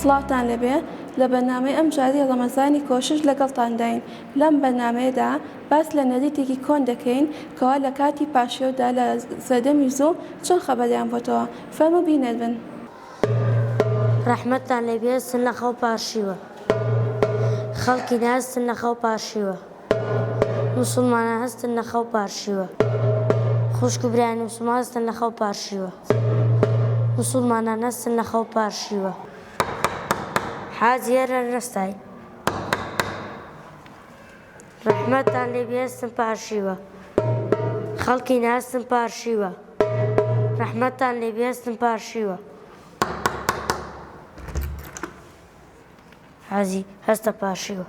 سڵاوتان لەبێ لە بەرنامەی ئەم جاری ڕەمەزانی کۆشش لەگەڵتان داین. لەم بەرنامەیەدا باس لە نەریتێکی کۆن دەکەین کەوا لە کاتی پاشێودا لە سەردەمی زوو چۆن خەبەریان بۆتەوە. فەرموو بینێربن. ڕەحمەتتان لێبێ سنەخەو پاشیوە، خەڵکی ناهستن نەخەو پاشیوە، موسڵمانان هەستن نەخەو پاشیوە، خوشک و برایانی موسڵمان هەستن نەخەو پاشیوە، موسڵمانان هەستن نەخەو پاشیوە. حاجی هەرە ڕستای ڕەحمەتتان لێبێ هەستن پاشیوە، خەڵکی ناهستن پاشیوە، ڕەحمەتتان لێبێ هەستن پاشیوە. حاجی هەستە پاشیوە.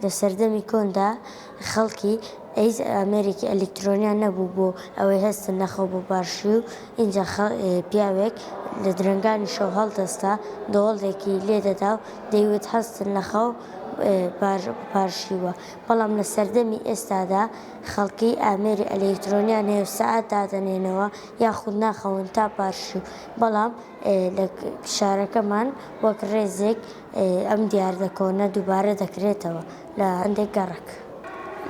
لە سەردەمی کۆندا خەڵکی هیچ ئامێرێکی ئەلکترۆنیان نەبوو بۆ ئەوەی هەستن نەخەو بۆ پاشی و اینجا پیاوێک لە درنگانی شەو هەڵدەستا دۆڵێکی لێدەدا و دەیوت هەستن نەخەو پاشیوە. بەڵام لە سەردەمی ئێستادا خەڵکی ئامێری ئەلکترۆنیان هەیە و سەعات دادەنێنەوە یاخود ناخەون تا پاشی و بەڵام لە شارەکەمان وەک ڕێزێک ئەم دیاردە کۆنە دووبارە دەکرێتەوە لە هەندێک گەڕک.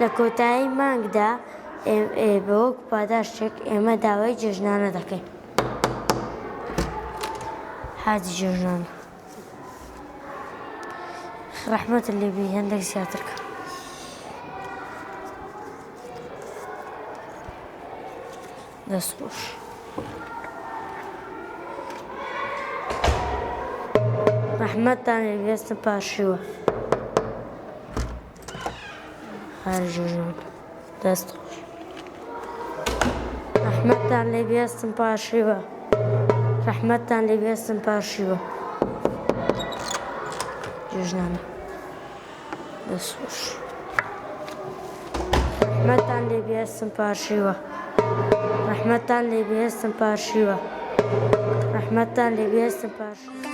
لە کۆتایی مانگدا بە وەک پاداشتێک ئێمە داوای جێژنانە دەکەین. حاجی جێژنانە ڕەحمەتت لێبێ هەندێک زیاتر کە دەست بۆش. ڕەحمەتتان لێبێ هەستن پاشیوە. دەست خۆش. ڕەحمەتتان لێبێ هەستن پاشیوە، ڕەحمەتتان لێبێ هەستن پاشیوە. جێژنانە دەست خۆش. ڕەحمەتتان لێبێ هەستن پاشیوە، ڕەحمەتتان لێبێ هەستن پاشیوە، ڕەحمەتتان لێبێ هەستن پاشیوە.